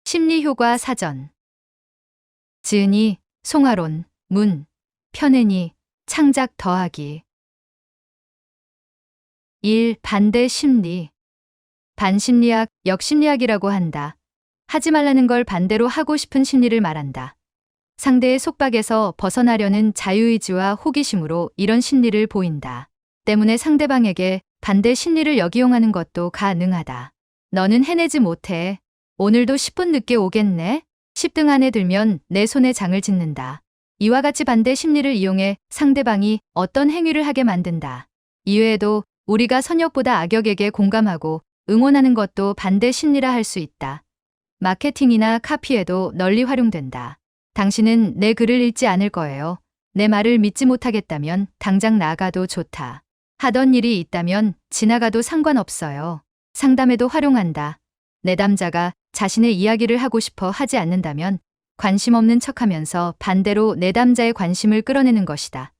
심리효과 사전. 지은이, 송아론, 문, 편애니, 창작 더하기. 1. 반대 심리. 반심리학, 역심리학이라고 한다. 하지 말라는 걸 반대로 하고 싶은 심리를 말한다. 상대의 속박에서 벗어나려는 자유의지와 호기심으로 이런 심리를 보인다. 때문에 상대방에게 반대 심리를 역이용하는 것도 가능하다. 너는 해내지 못해. 오늘도 10분 늦게 오겠네? 10등 안에 들면 내 손에 장을 짓는다. 이와 같이 반대 심리를 이용해 상대방이 어떤 행위를 하게 만든다. 이외에도 우리가 선역보다 악역에게 공감하고 응원하는 것도 반대 심리라 할 수 있다. 마케팅이나 카피에도 널리 활용된다. 당신은 내 글을 읽지 않을 거예요. 내 말을 믿지 못하겠다면 당장 나가도 좋다. 하던 일이 있다면 지나가도 상관없어요. 상담에도 활용한다. 내담자가 자신의 이야기를 하고 싶어 하지 않는다면 관심 없는 척하면서 반대로 내담자의 관심을 끌어내는 것이다.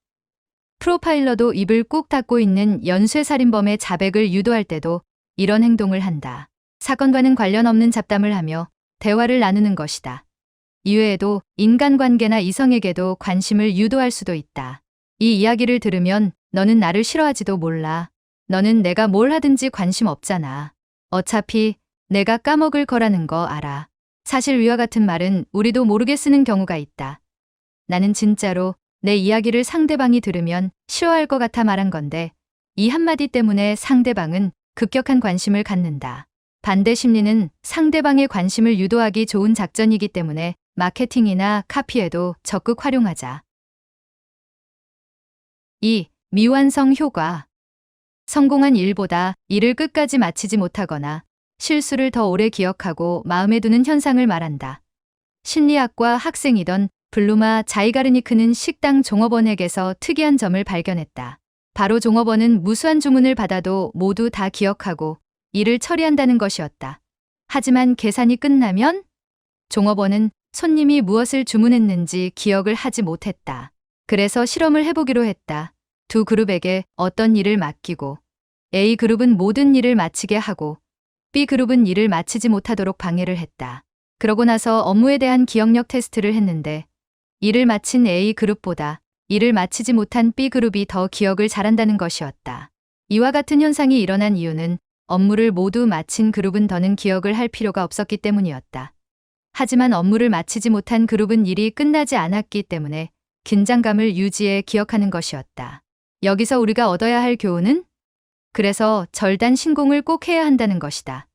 프로파일러도 입을 꾹 닫고 있는 연쇄살인범의 자백을 유도할 때도 이런 행동을 한다. 사건과는 관련 없는 잡담을 하며 대화를 나누는 것이다. 이외에도 인간관계나 이성에게도 관심을 유도할 수도 있다. 이 이야기를 들으면 너는 나를 싫어하지도 몰라. 너는 내가 뭘 하든지 관심 없잖아. 어차피 내가 까먹을 거라는 거 알아. 사실 위와 같은 말은 우리도 모르게 쓰는 경우가 있다. 나는 진짜로 내 이야기를 상대방이 들으면 싫어할 것 같아 말한 건데 이 한마디 때문에 상대방은 급격한 관심을 갖는다. 반대 심리는 상대방의 관심을 유도하기 좋은 작전이기 때문에 마케팅이나 카피에도 적극 활용하자. 2. 미완성 효과. 성공한 일보다 일을 끝까지 마치지 못하거나 실수를 더 오래 기억하고 마음에 두는 현상을 말한다. 심리학과 학생이던 블루마 자이가르니크는 식당 종업원에게서 특이한 점을 발견했다. 바로 종업원은 무수한 주문을 받아도 모두 다 기억하고 일을 처리한다는 것이었다. 하지만 계산이 끝나면 종업원은 손님이 무엇을 주문했는지 기억을 하지 못했다. 그래서 실험을 해보기로 했다. 두 그룹에게 어떤 일을 맡기고 A그룹은 모든 일을 마치게 하고 B그룹은 일을 마치지 못하도록 방해를 했다. 그러고 나서 업무에 대한 기억력 테스트를 했는데 일을 마친 A그룹보다 일을 마치지 못한 B그룹이 더 기억을 잘한다는 것이었다. 이와 같은 현상이 일어난 이유는 업무를 모두 마친 그룹은 더는 기억을 할 필요가 없었기 때문이었다. 하지만 업무를 마치지 못한 그룹은 일이 끝나지 않았기 때문에 긴장감을 유지해 기억하는 것이었다. 여기서 우리가 얻어야 할 교훈은? 그래서 절단 신공을 꼭 해야 한다는 것이다.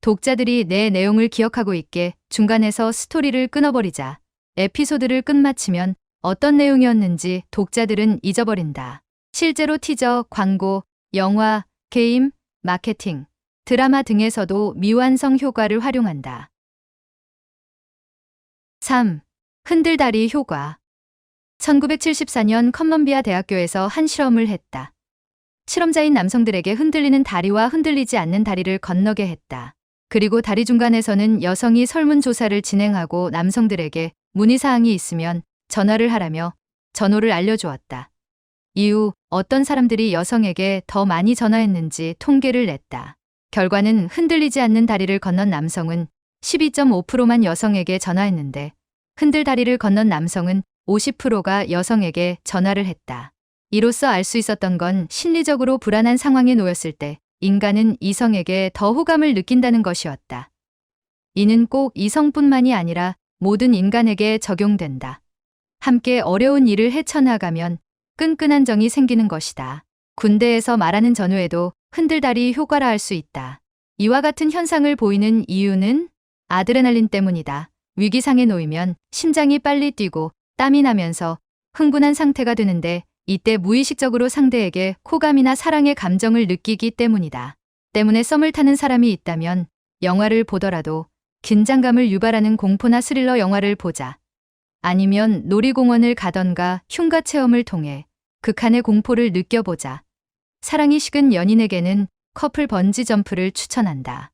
독자들이 내 내용을 기억하고 있게 중간에서 스토리를 끊어버리자. 에피소드를 끝마치면 어떤 내용이었는지 독자들은 잊어버린다. 실제로 티저, 광고, 영화, 게임, 마케팅, 드라마 등에서도 미완성 효과를 활용한다. 3. 흔들다리 효과. 1974년 컬럼비아 대학교에서 한 실험을 했다. 실험자인 남성들에게 흔들리는 다리와 흔들리지 않는 다리를 건너게 했다. 그리고 다리 중간에서는 여성이 설문조사를 진행하고 남성들에게 문의사항이 있으면 전화를 하라며 전호를 알려주었다. 이후 어떤 사람들이 여성에게 더 많이 전화했는지 통계를 냈다. 결과는 흔들리지 않는 다리를 건넌 남성은 12.5%만 여성에게 전화했는데 흔들다리를 건넌 남성은 50%가 여성에게 전화를 했다. 이로써 알 수 있었던 건 심리적으로 불안한 상황에 놓였을 때 인간은 이성에게 더 호감을 느낀다는 것이었다. 이는 꼭 이성뿐만이 아니라 모든 인간에게 적용된다. 함께 어려운 일을 헤쳐나가면 끈끈한 정이 생기는 것이다. 군대에서 말하는 전후에도 흔들다리 효과라 할 수 있다. 이와 같은 현상을 보이는 이유는 아드레날린 때문이다. 위기상에 놓이면 심장이 빨리 뛰고 땀이 나면서 흥분한 상태가 되는데 이때 무의식적으로 상대에게 호감이나 사랑의 감정을 느끼기 때문이다. 때문에 썸을 타는 사람이 있다면 영화를 보더라도 긴장감을 유발하는 공포나 스릴러 영화를 보자. 아니면 놀이공원을 가던가 흉가 체험을 통해 극한의 공포를 느껴보자. 사랑이 식은 연인에게는 커플 번지 점프를 추천한다.